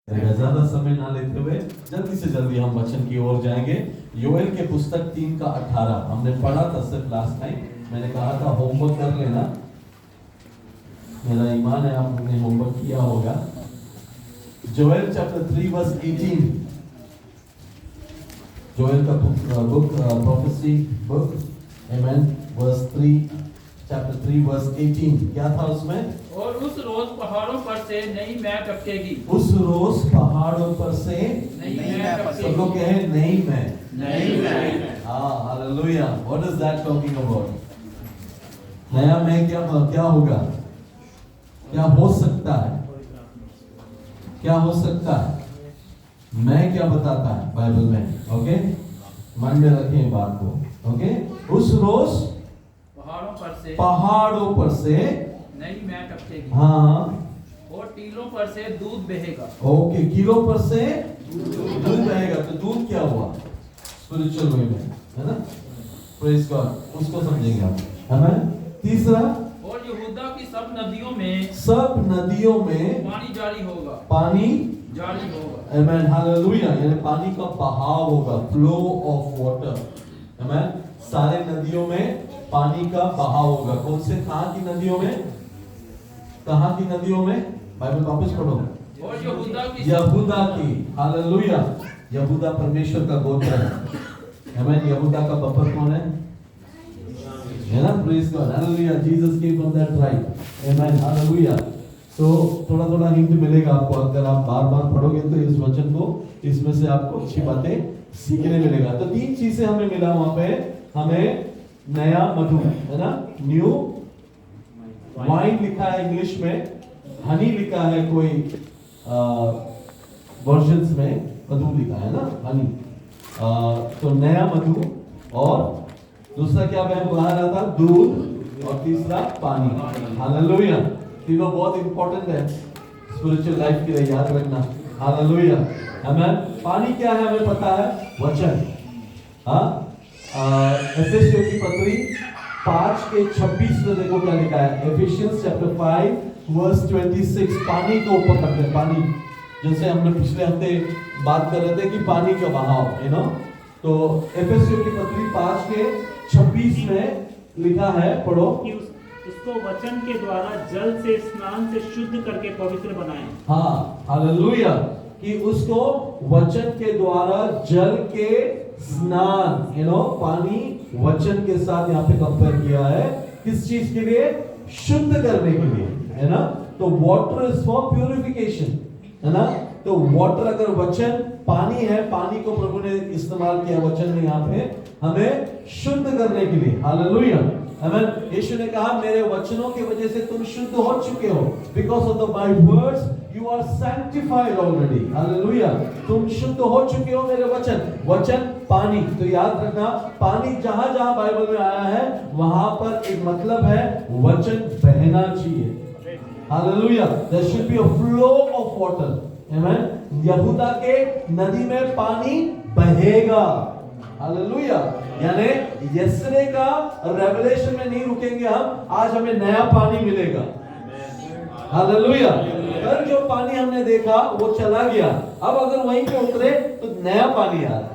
ज्यादा समय ना लेते हुए जल्दी से जल्दी हम वचन की ओर जाएंगे। योएल के पुस्तक 3:18 हमने पढ़ा था सिर्फ लास्ट टाइम। मैंने कहा था होमवर्क कर लेना, मेरा ईमान है आप लोगों ने होमवर्क किया होगा। जोएल चैप्टर 3 वर्स 18, जोएल का बुक प्रोफेसी बुक, आमेन, वर्स 3 चैप्टर 3 वर्स 18 क्या था उसमें? और उस रोज पहाड़ों पर से नई मैं टपकेगी। उस रोज पहाड़ों पर से नई मैं टपकेगी। सब लोग कहे नई मैं। नई मैं। हाँ, hallelujah. What is that talking about? नया मैं क्या होगा? क्या हो सकता है? क्या हो सकता है? मैं क्या बताता है बाइबल में? ओके, मन में रखें बात को। ओके, उस रोज पहाड़ों पर से नई मैं टपकेगी। हाँ, और टीलों पर से दूध बहेगा। ओके, कीलों पर से दूध बहेगा। तो दूध क्या हुआ? स्पिरिचुअल वे में, है ना? प्रेज गॉड, उसको समझेंगे आप। आमेन। तीसरा, और यहूदा की सब नदियों में पानी जारी होगा। पानी जारी होगा। आमेन, हालेलुया। यानी पानी का बहाव होगा, फ्लो ऑफ वाटर। आमेन। सारे नदियों में पानी का बहाव होगा। कौन से? कहाँ की नदियों में? कहाँ की नदियों में? बाइबल वापस पढ़ो। और यहूदा की, हालेलुया। यहूदा परमेश्वर का गोत्र है। आमेन। यहूदा का बफर कौन है? है ना? Praise God, hallelujah. Jesus came from that tribe. Amen, hallelujah. तो थोड़ा थोड़ा हिंट मिलेगा आपको अगर आप बार-बार पढ़ोगे तो इस वचन को, इसमें से आपको अच्छी बातें सीखने मिलेगा। तो तीन चीजें हमें मिला वहां पे। हमें नया मधु, है ना? न्यू वाइन लिखा है इंग्लिश में, हनी लिखा है कोई वर्जन्स में, मधु लिखा है ना, हनी। तो नया मधु, और दूसरा क्या मैं बता रहा था? दूध, और तीसरा पानी। हालेलुया। तीनों बहुत इंपॉर्टेंट है स्पिरिचुअल लाइफ के लिए, याद रखना। हालेलुया। आमेन। पानी क्या है हमें पता है, वचन। हाँ, एफेसियों की पत्री 5:26 में देखो क्या लिखा है। एफिशियंस चैप्टर 5 वर्स 26, पानी को ऊपर करते हैं। पानी, जैसे हमने पिछले हफ्ते बात कर रहे थे कि पानी का बहाव, यू नो। तो एफेसियों की पत्री 5:26 में लिखा है, पढ़ो। उसको वचन के द्वारा जल से स्नान से शुद्ध करके पवित्र बनाए। हाँ, हालेलुया। कि उसको वचन के द्वारा जल के स्नान, यू नो, पानी वचन के साथ यहाँ पे कंपेयर किया है। किस चीज के लिए? शुद्ध करने के लिए, है ना? तो वाटर इज फॉर प्यूरिफिकेशन, है ना? तो वाटर, अगर वचन पानी है, पानी को प्रभु ने इस्तेमाल किया वचन में यहाँ पे हमें शुद्ध करने के लिए। हालेलुया। आमेन। यीशु ने कहा मेरे वचनों की वजह से तुम शुद्ध हो चुके हो। Because of the my words you are sanctified already. Hallelujah. तुम शुद्ध हो चुके हो मेरे वचन। वचन पानी, तो याद रखना, पानी जहां जहां बाइबल में आया है वहां पर एक मतलब है, वचन बहना चाहिए। हालेलुया। There should be a flow of water. आमेन। यहूदा के नदी में पानी बहेगा। हालेलुया। यानी यस्टरडे का रेवलेशन में नहीं रुकेंगे हम, आज हमें नया पानी मिलेगा। हालेलुया। कल जो पानी हमने देखा वो चला गया, अब अगर वहीं पे उतरे तो नया पानी आ रहा है।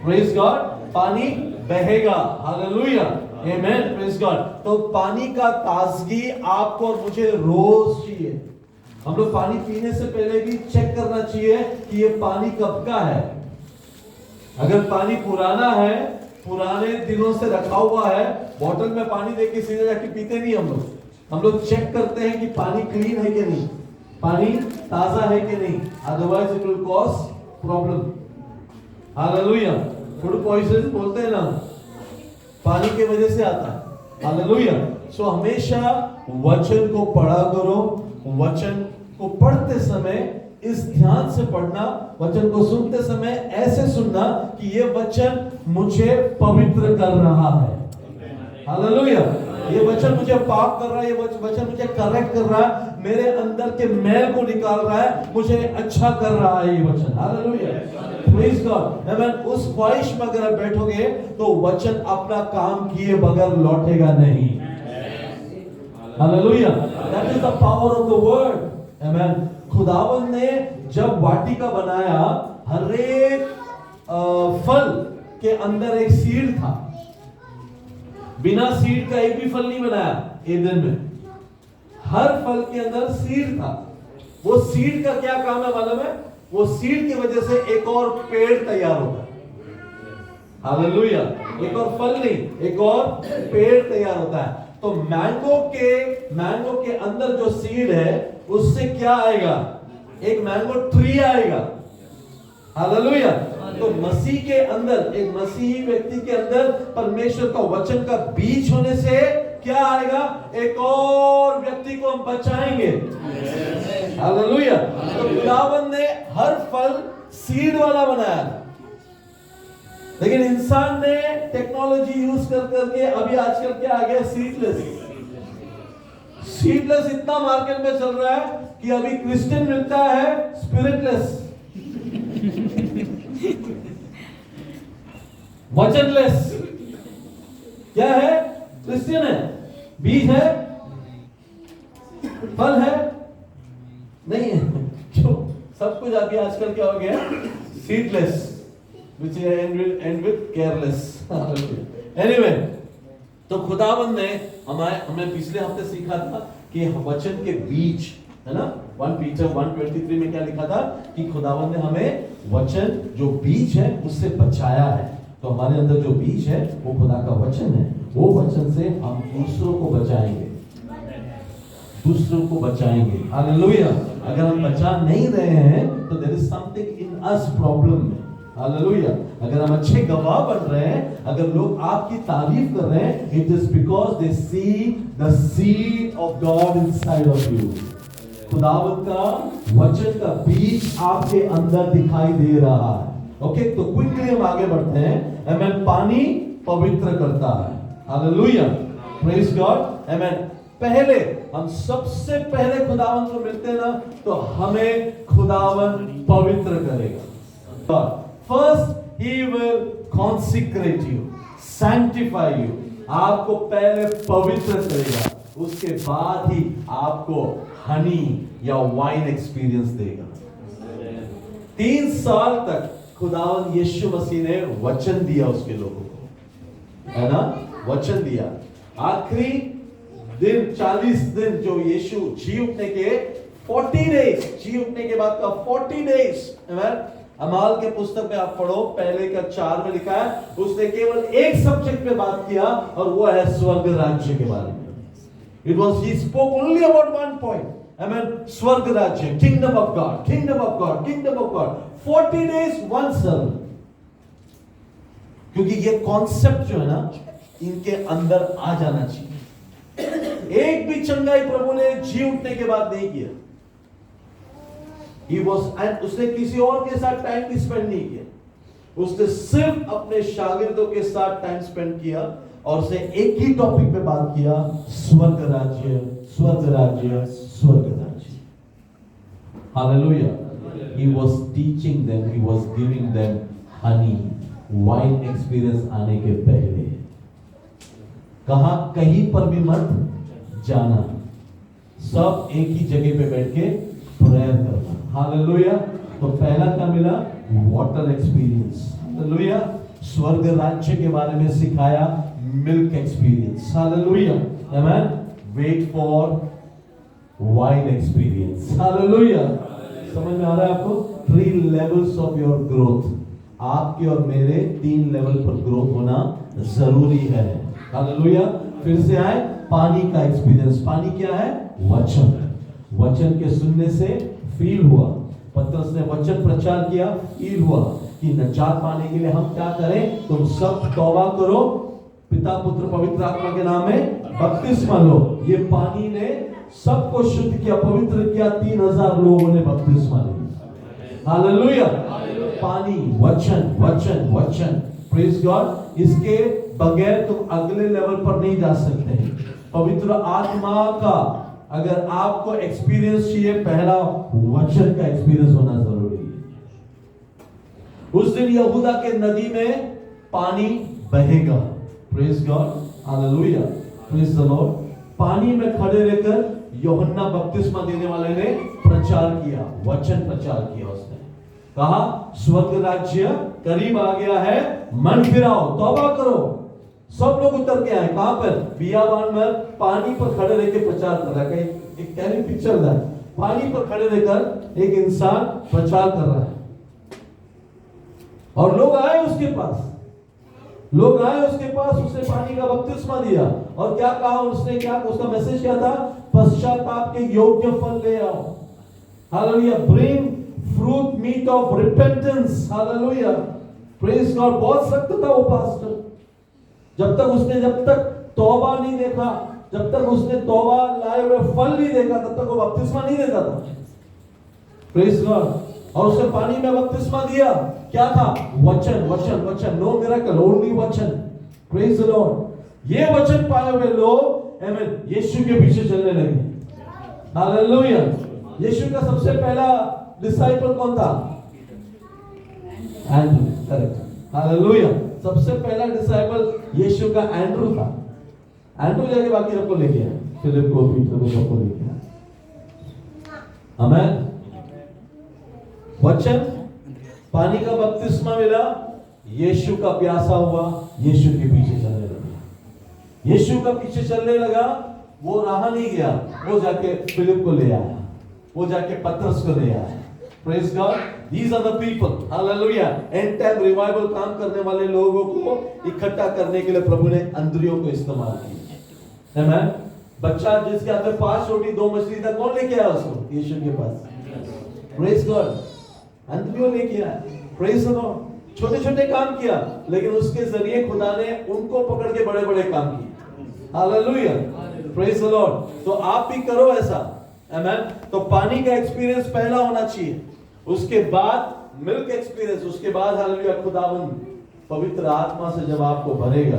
Praise God. पानी बहेगा। हालेलुया। आमेन। Praise God. तो पानी का ताजगी आपको और मुझे रोज चाहिए। हम लोग पानी पीने से पहले भी चेक करना चाहिए कि ये पानी कब का है। अगर पानी पुराना है, पुराने दिनों से रखा हुआ है, बोतल में पानी देके सीधे जाके पीते नहीं हम लोग चेक करते हैं कि पानी क्लीन है कि नहीं, पानी ताजा है कि नहीं, otherwise it will cause problem. Hallelujah. Food poison बोलते हैं ना, पानी के वजह से आता है। हालेलुया। सो हमेशा वचन को पढ़ा करो। वचन को पढ़ते समय इस ध्यान से पढ़ना, वचन को सुनते समय ऐसे सुनना कि ये वचन मुझे पवित्र कर रहा है। हालेलुया। ये वचन मुझे पाप कर रहा है, ये वचन मुझे करेक्ट कर रहा है, मेरे अंदर के मैल को निकाल रहा है, मुझे अच्छा कर रहा है ये वचन। हालेलुया। Praise God. आमेन। उस ख्वाहिश में अगर बैठोगे तो वचन अपना काम किए बगैर लौटेगा नहीं। हालेलुया। That is the power of the word. आमेन। खुदावंद ने जब वाटिका बनाया, हर एक फल के अंदर एक सीड था। बिना सीड का एक भी फल नहीं बनाया ईदन में। हर फल के अंदर सीड था। वो सीड का क्या काम है मालूम है? वो सीड की वजह से एक और पेड़ तैयार होता है। हालेलुया। एक और फल नहीं, एक और पेड़ तैयार होता है। तो मैंगो के अंदर जो सीड है उससे क्या आएगा? एक मैंगो ट्री आएगा। हालेलुया। तो मसीह के अंदर, एक मसीही व्यक्ति के अंदर परमेश्वर का वचन का बीज होने से क्या आएगा? एक और व्यक्ति को हम बचाएंगे। हालेलुया। तो खुदावंद ने हर फल सीड वाला बनाया था, लेकिन इंसान ने टेक्नोलॉजी यूज कर करके अभी आजकल क्या आ गया? सीडलेस। सीडलेस इतना मार्केट में चल रहा है कि अभी क्रिश्चियन मिलता है स्पिरिटलेस, वचनलेस। क्या है? क्रिश्चियन है, बीज है, फल है नहीं है। क्यों? सब कुछ अभी आजकल क्या हो गया? Seedless, which end with careless. Anyway, तो खुदावंद ने हमें पिछले हफ्ते सीखा था कि वचन के बीज है ना। 1 पीटर 1:23 में क्या लिखा था कि खुदावंद ने हमें वचन जो बीज है उससे बचाया है। तो हमारे अंदर जो बीज है वो खुदा का वचन है। वो वचन से हम दूसरों को बचाएंगे, दूसरों को बचाएंगे। हालेलुया। अगर हम बचा नहीं रहे हैं तो there is something in us problem में। हालेलुया। अगर हम अच्छे गवाह बन रहे हैं, अगर लोग आपकी तारीफ कर रहे हैं, it is because they see the seed of God inside of you. खुदावंद का वचन का बीज आपके अंदर दिखाई दे रहा है। ओके, तो क्विकली हम आगे बढ़ते हैं। आमेन। पानी पवित्र करता है। हालेलुया। Praise God. आमेन। पहले हम सबसे पहले खुदावंद को मिलते हैं ना, तो हमें खुदावंद पवित्र करेगा। First he will consecrate you, sanctify you. आपको पहले पवित्र करेगा, उसके बाद ही आपको हनी या वाइन एक्सपीरियंस देगा। 3 साल तक खुदावंद यीशु मसीह ने वचन दिया उसके लोगों को, है ना। वचन दिया। आखिरी दिन 40 दिन जो यीशु जी उठने के 40 डेज, जी उठने के बाद का 40 डेज, अमाल के पुस्तक में आप पढ़ो, पहले का 4 में लिखा है, उसने केवल एक सब्जेक्ट पे बात किया और वो है स्वर्ग राज्य के बारे में। It was he spoke only about one point. Amen. स्वर्ग राज्य, kingdom of God, kingdom of God, kingdom of God. 40 days, one sermon. क्योंकि ये कॉन्सेप्ट जो है ना, इनके अंदर आ जाना चाहिए। एक भी चंगाई प्रभु ने जी उठने के बाद नहीं किया। उसने किसी और के साथ टाइम भी स्पेंड नहीं किया, उसने सिर्फ अपने शागिर्दों के साथ टाइम स्पेंड किया और उसने एक ही टॉपिक पे बात किया, स्वर्ग राज्य, स्वर्ग राज्य, स्वर्ग राज्य। Hallelujah. He was teaching them, he was giving them honey, wine experience आने के पहले। कहा कहीं पर भी मत जाना, सब एक ही जगह पे बैठ के प्रेयर करना। हालेलुया। तो पहला क्या मिला? Water experience. हालेलुया। स्वर्ग राज्य के बारे में सिखाया, milk experience. Hallelujah. Amen. Wait for wine experience. Hallelujah. समझ में आ रहा है आपको? 3 लेवल्स ऑफ योर ग्रोथ। आपके और मेरे 3 लेवल पर ग्रोथ होना जरूरी है। हालेलुया। फिर से आए, पानी का एक्सपीरियंस। पानी क्या है? वचन। वचन के सुनने से फील हुआ। पतरस ने वचन प्रचार किया, फील हुआ कि नजात पाने के लिए हम क्या करें? तुम सब तौबा करो, पिता पुत्र पवित्र आत्मा के नाम में बपतिस्मा लो। ये पानी ने सबको शुद्ध किया, पवित्र किया। 3000 लोगों ने बपतिस्मा लिया। हालेलुया। पानी, वचन, वचन, वचन। Praise God. इसके बगैर तुम अगले लेवल पर नहीं जा सकते। पवित्र आत्मा का अगर आपको एक्सपीरियंस चाहिए, पहला वचन का एक्सपीरियंस होना जरूरी है। उस दिन यहूदा के नदी में पानी बहेगा। Praise God. Hallelujah. Praise the Lord. पानी में खड़े रहकर यूहन्ना बपतिस्मा देने वाले ने प्रचार किया, वचन प्रचार किया। उसने कहा स्वर्ग राज्य करीब आ गया है, मन फिराओ, तौबा करो। सब लोग उतर के आए। कहां पर? बियाबान में पानी पर खड़े रह के प्रचार कर रहा है। एक कैरी पिक्चर है, पानी पर खड़े रहकर एक इंसान प्रचार कर रहा है और लोग आए उसके पास, उसने पानी का बपतिस्मा दिया और क्या कहा उसने? क्या उसका मैसेज क्या था? पश्चाताप के योग्य फल ले आओ। Hallelujah. Bring fruit meet of repentance. Hallelujah, praise God. बहुत सख्त था वो पास्टर। जब तक तौबा नहीं देखा, जब तक उसने तौबा लाए हुए फल नहीं देखा, तब तक वो बपतिस्मा नहीं देता था। Praise God. और उसने पानी में बपतिस्मा दिया। क्या था? वचन, वचन, वचन। नो मिरेकल, ओनली वचन। Praise the Lord. ये वचन पाए हुए लोग आमीन यीशु के पीछे चलने लगे। हालेलुया। यीशु का सबसे पहला डिसाइपल कौन था? एंड्रू। करेक्ट। हालेलुया। सबसे पहला डिसाइपल यीशु का एंड्रू था। एंड्रू जाके बाकी सबको लेके आया, फिलिप को, पीटर को, सबको लेके आया। आमीन। वचन, पानी का बपतिस्मा मिला, यीशु का प्यासा हुआ, यीशु के पीछे चलने लगा। यीशु का पीछे चलने लगा, वो रहा नहीं गया, वो जाके फिलिप को ले आया, वो जाके पतरस को ले आया। Praise God. These are the people. Hallelujah. End time revival काम करने वाले लोगों को इकट्ठा करने के लिए प्रभु ने अंद्रियों को इस्तेमाल किया। आमीन। बच्चा जिसके हाथ में 5 रोटी 2 मछली था, कौन लेके आया उसको? यीशु के पास। Praise God. अंद्रियों लेके आया। Praise the Lord. छोटे-छोटे काम किया, लेकिन उसके जरिए खुदा ने उनको पकड़ के बड़े-बड़े काम किए। हालेलुया। Praise the Lord. तो आप भी करो ऐसा। आमीन। तो पानी का एक्सपीरियंस पहला होना चाहिए, उसके बाद मिल्क एक्सपीरियंस, उसके बाद हालेलुया खुदावंद पवित्र आत्मा से जब आपको भरेगा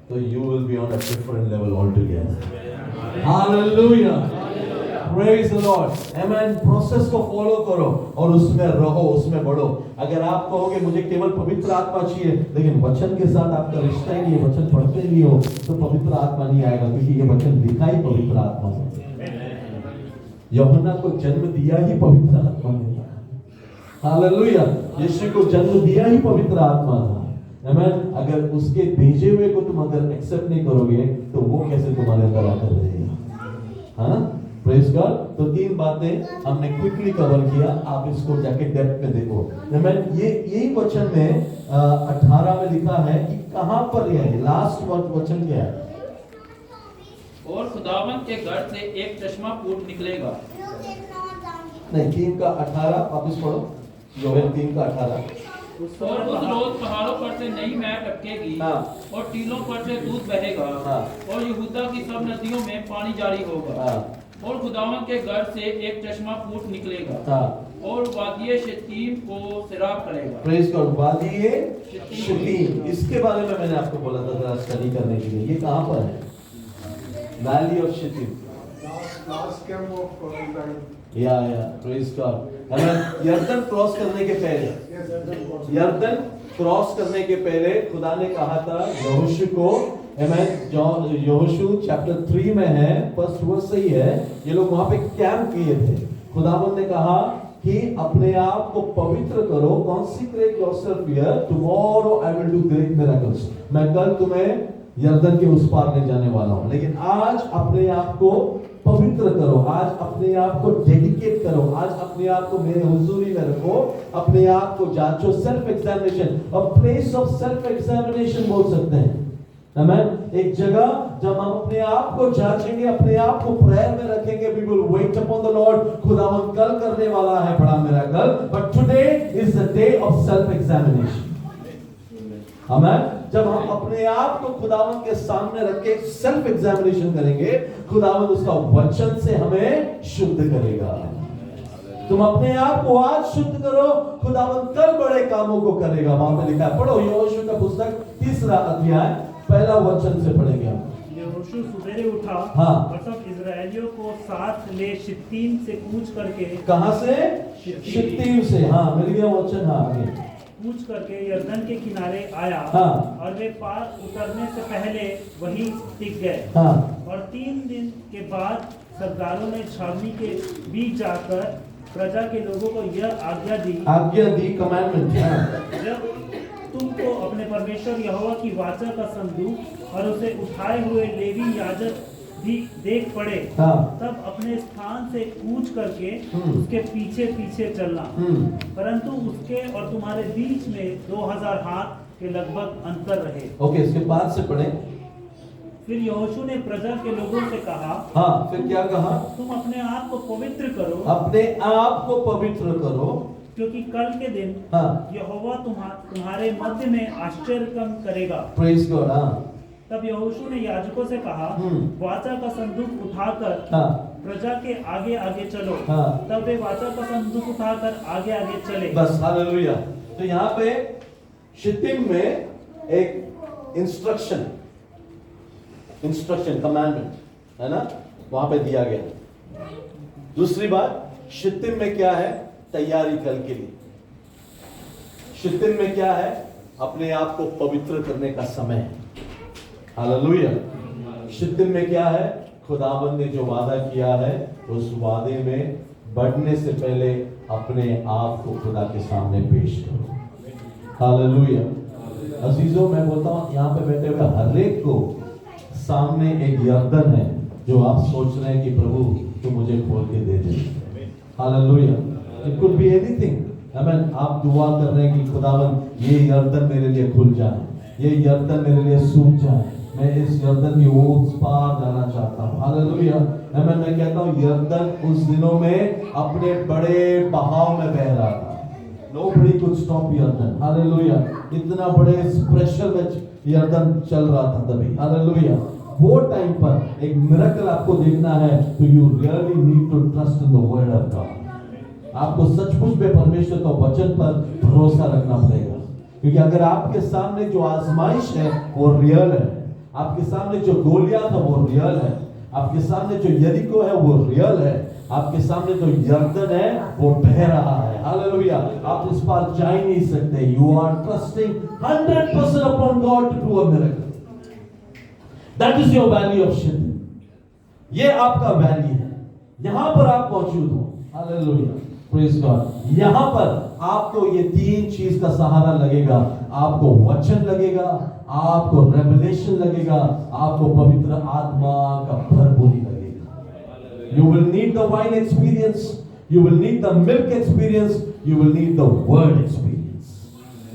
तो you will be on a different level all together. Hallelujah. Praise the Lord. आमीन। प्रोसेस को फॉलो करो और उसमें रहो, उसमें बढ़ो। अगर आप कहोगे मुझे केवल पवित्र आत्मा चाहिए, लेकिन वचन के साथ आपका रिश्ता ही नहीं है, वचन पढ़ते नहीं हो, तो पवित्र आत्मा नहीं आएगा, क्योंकि ये वचन लिखा ही पवित्र आत्मा से। यूहन्ना को जन्म दिया ही पवित्र आत्मा ने। हालेलुया। यीशु को जन्म दिया ही पवित्र आत्मा था। आमीन। अगर उसके भेजे हुए को तुम अगर एक्सेप्ट नहीं करोगे तो वो कैसे तुम्हारे अंदर आकर रहेगा? हाँ, प्रेज गॉड। तो 3 बातें हमने क्विकली कवर किया, आप इसको जाके डेप्थ में देखो। आमीन। ये यही वचन में 18 में लिखा है कि कहां पर है लास्ट वचन क्या है? और खुदावंद के घर से एक चश्मा फूट निकलेगा। नहीं, 3 का 18 वापस पढ़ो। योवेल 3 का 18। और उस रोज पहाड़ों पर से नई मैल टपकेगी। हाँ। और टीलों पर से दूध बहेगा। हाँ। और यहूदा की सब नदियों में पानी जारी होगा। हाँ। और खुदावंद के घर से एक चश्मा फूट निकलेगा। हाँ। और वादिये शित्तीम को सिराब करेगा। Praise God. वादिये शित्तीम, इसके बारे में मैंने आपको बोला था जरा स्टडी करने के लिए। ये कहां पर है? Valley of Shittim. last camp of या प्रेज गॉड। हमें यर्दन क्रॉस करने के पहले, यर्दन क्रॉस करने के पहले खुदा ने कहा था यहोशू को। यहोशू चैप्टर 3 में है, फर्स्ट वर्स से ही है। ये लोग वहां पे कैंप किए थे। खुदावंद ने कहा कि अपने आप को पवित्र करो, consecrate yourself here, tomorrow I will do great miracles. मैं कल तुम्हें यर्दन के उस पार ले जाने वाला हूं, लेकिन आज अपने आप को पवित्र करो, आज अपने आप को डेडिकेट करो, आज अपने आप को मेरे हुजूरी में रखो, अपने आप को जांचो। Self examination, a place of self examination बोल सकते हैं। आमीन। एक जगह जब हम अपने आप को जांचेंगे, अपने आप को प्रेयर में रखेंगे, we will wait upon the Lord. खुदावंद कल करने वाला है बड़ा miracle, but today is the day of self examination. आमीन। जब हम अपने आप को खुदावंद के सामने रख के सेल्फ एग्जामिनेशन करेंगे, खुदावंद उसका वचन से हमें शुद्ध करेगा। तुम अपने आप को आज शुद्ध करो, खुदावंद कल बड़े कामों को करेगा। वहां पे लिखा है, पढ़ो यहोशू का पुस्तक 3 अध्याय पहला वचन से पढ़ेंगे हम। यहोशू सवेरे उठा। हाँ। और सब इजरायलियों को साथ ले शित्तीम से कूच करके। कहां से? शित्तीम से। हाँ, मिल गया वचन। हाँ, आगे कूच करके यर्दन के किनारे आया। हाँ। और वे पार उतरने से पहले वहीं टिक गए। हाँ। और 3 दिन के बाद सरदारों ने छावनी के बीच जाकर प्रजा के लोगों को यह आज्ञा दी, कमांडमेंट। जब तुमको अपने परमेश्वर यहोवा की वाचा का संदूक और उसे उठाए हुए लेवी याजक भी देख पड़े, तब अपने स्थान से कूच करके उसके पीछे पीछे चलना, परंतु उसके और तुम्हारे बीच में 2000 हाथ के लगभग अंतर रहे। ओके, इसके बाद से पढ़े। फिर यहोशू ने प्रजा के लोगों से कहा, हाँ, फिर क्या कहा? तुम अपने आप को पवित्र करो, अपने आप को पवित्र करो, क्योंकि कल के दिन यहोवा तुम्हारे मध्य में आश्चर्य काम करेगा। Praise God. तब यहोशू ने याजकों से कहा, वाचा का संदूक उठाकर प्रजा के आगे आगे चलो। तब वे वाचा का संदूक उठाकर आगे आगे चले। बस, हालेलुया। तो यहाँ पे शित्तीम में एक इंस्ट्रक्शन कमांडमेंट है ना, वहां पे दिया गया। दूसरी बात, शित्तीम में क्या है? तैयारी कल के लिए। शित्तीम में क्या है? अपने आप को पवित्र करने का समय है। हालेलुया। शित्तीम में क्या है? खुदाबंद ने जो वादा किया है, उस वादे में बढ़ने से पहले अपने आप को खुदा के सामने पेश करो। हालेलुया। अजीजों, मैं बोलता हूं यहाँ पे बैठे हुए हर एक को सामने एक यर्दन है जो आप सोच रहे हैं कि प्रभु तू मुझे खोल के दे दे। हालेलुया। It could be anything. आमीन। आप दुआ कर रहे हैं कि खुदावंद ये यर्दन मेरे लिए खुल जाए, ये यर्दन मेरे लिए सूख जाए, मैं इस यर्दन की उस पार जाना चाहता हूँ। हालेलुया। आमीन। मैं कहता हूँ यर्दन उस दिनों में अपने बड़े बहाव में बह रहा था। Nobody could stop यर्दन। हालेलुया। इतना बड़े प्रेशर में यर्दन चल रहा था तभी। हालेलुया। वो टाइम पर एक मिरेकल आपको देखना है तो you really need to trust in the word of God. आपको सचमुच में परमेश्वर का वचन पर भरोसा रखना पड़ेगा, क्योंकि अगर आपके सामने जो आजमाइश है वो रियल है, आपके सामने जो गोलियात है वो रियल है, आपके सामने जो यरीको है वो रियल है, आपके सामने जो यर्दन है वो बह रहा है। हालेलुया। आप इस पार जा ही नहीं सकते। You are trusting 100% upon God to do a miracle. That is your value of Shittim. ये आपका वैल्यू है। यहां पर आप मौजूद हो। हालेलुया। प्रेज गॉड। यहां पर आपको ये तीन चीज का सहारा लगेगा। आपको वचन लगेगा, आपको रेवलेशन लगेगा, आपको पवित्र आत्मा का भरपूरी लगेगा। You will need the wine experience, you will need the milk experience, you will need the word experience.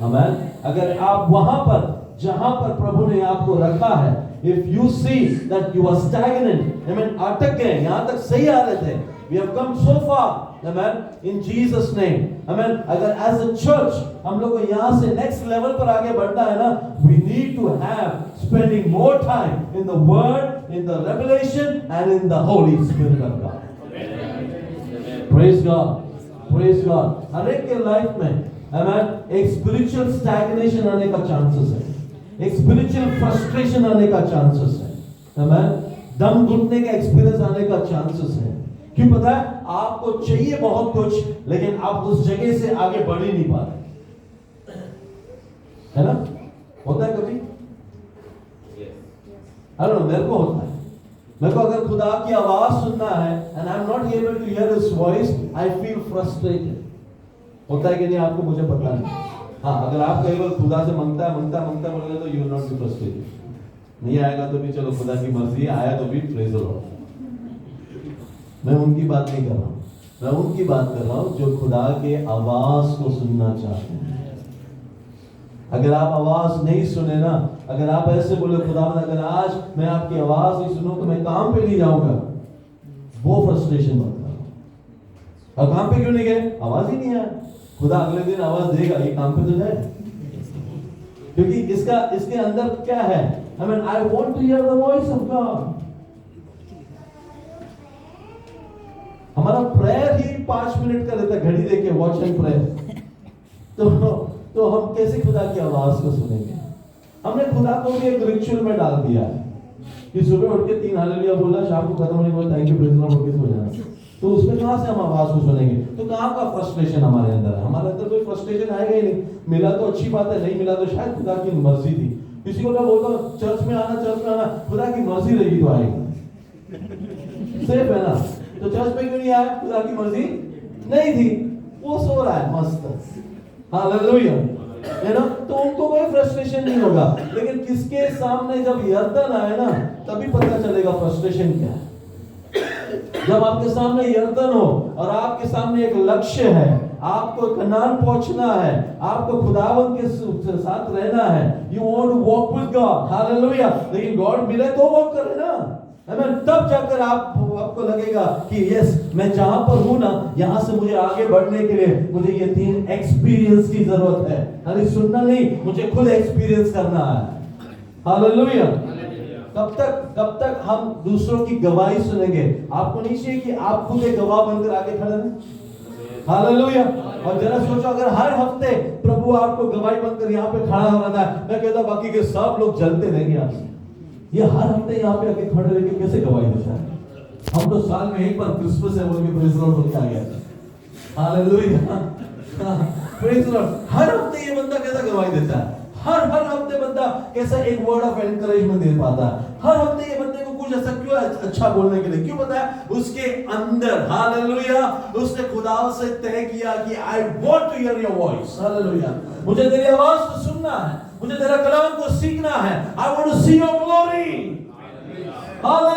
Amen. अगर आप वहां पर जहां पर प्रभु ने आपको रखा है, if you see that you are stagnant, amen, अटक गए, यहां तक सही आ रहे थे, we have come so far, amen, in Jesus name, amen. अगर as a church हम लोग को यहां से next level पर आगे बढ़ना है ना, we need to have spending more time in the word, in the revelation and in the Holy Spirit of God. Praise God. Praise God. हर एक के लाइफ में, amen, एक spiritual stagnation आने का chances है, एक spiritual frustration आने का chances है, amen, दम घुटने का experience आने का chances है। क्यों पता है? आपको चाहिए बहुत कुछ, लेकिन आप उस जगह से आगे बढ़ ही नहीं पा रहे, है ना? होता है कभी? हेलो, मेरे को होता है। मेरे को अगर खुदा की आवाज सुनना है and I'm not able to hear His voice, I feel frustrated. होता है कि नहीं आपको? मुझे पता नहीं। हाँ, अगर आप कई बार खुदा से मांगता बोलेगा तो you will not be frustrated. नहीं आएगा तो भी चलो खुदा की मर्जी है, आया तो भी praise the Lord. मैं उनकी बात नहीं कर रहा हूँ, मैं उनकी बात कर रहा हूँ जो खुदा के आवाज को सुनना चाहते हैं। अगर आप आवाज नहीं सुने ना, अगर आप ऐसे बोले खुदा अगर आज मैं आपकी आवाज नहीं सुनूं तो मैं काम पे नहीं जाऊंगा, वो फ्रस्ट्रेशन बनता है। और काम पे क्यों नहीं गए? आवाज ही नहीं आया। खुदा अगले दिन आवाज देगा, ये काम पे तो जाए, क्योंकि इसके अंदर क्या है? I mean, I want to hear the voice of God. हमारा प्रेयर ही 5 मिनट का रहता है, घड़ी देके वॉच एंड प्रेयर। तो हम कैसे खुदा की आवाज को सुनेंगे? हमने खुदा को भी एक रिचुअल में डाल दिया है कि सुबह उठ के 3 हालेलुया बोला, शाम को खत्म होने के बाद thank you praise the Lord बोल के सो जाना। तो उसमें कहां से हम आवाज को सुनेंगे? तो कहां का फ्रस्ट्रेशन हमारे अंदर है? हमारे अंदर कोई फ्रस्ट्रेशन आएगा ही नहीं। मिला तो अच्छी बात है, नहीं मिला तो शायद खुदा की मर्जी थी। किसी को मैं बोलता हूँ चर्च में आना, खुदा की मर्जी रहेगी तो आएगा। सेफ है ना? तो चर्च में क्यों नहीं आया? खुदा की मर्जी नहीं थी, वो सो रहा है मस्त। हालेलुया, है ना? तो उनको कोई फ्रस्ट्रेशन नहीं होगा। लेकिन किसके सामने जब यर्दन आए ना, तभी पता चलेगा फ्रस्ट्रेशन क्या है। जब आपके सामने यर्दन हो और आपके सामने एक लक्ष्य है, आपको कनान पहुंचना है, आपको खुदावंत के साथ रहना है, you want to walk with God, hallelujah. लेकिन गॉड मिले तो वॉक करे ना, आमीन। तब जाकर आपको लगेगा कि यस, मैं जहां पर हूं ना, यहां से मुझे आगे बढ़ने के लिए मुझे ये 3 एक्सपीरियंस की जरूरत है। खाली सुनना नहीं, मुझे खुद एक्सपीरियंस करना है। हालेलुया। कब तक हम दूसरों की गवाही सुनेंगे? आपको नहीं चाहिए कि आप खुद एक गवाह बनकर आगे खड़े रहें? हालेलुया। और जरा सोचो, अगर हर हफ्ते प्रभु आपको गवाही बनकर यहाँ पे खड़ा हो रहा है, मैं कहता बाकी के सब लोग जलते रहेंगे आपसे। ये हर हफ्ते यहाँ पे आके खड़े रह के कैसे गवाही देता है? हम तो साल में एक बार क्रिसमस है बोल के प्रेज लॉर्ड बोल के आ गया। Hallelujah, praise Lord. हर हफ्ते ये बंदा कैसा गवाही देता है? हर हफ्ते बंदा कैसा एक वर्ड ऑफ एनकरेजमेंट दे पाता है? हर हफ्ते ये बंदे को कुछ ऐसा क्यों अच्छा बोलने के लिए क्यों पता है? उसके अंदर, हालेलुया, उसने खुदा से तय किया कि I want to hear your voice. Hallelujah, मुझे तेरी आवाज को सुनना है, मुझे तेरा कलाम को सीखना है। I want to see your glory. Hallelujah.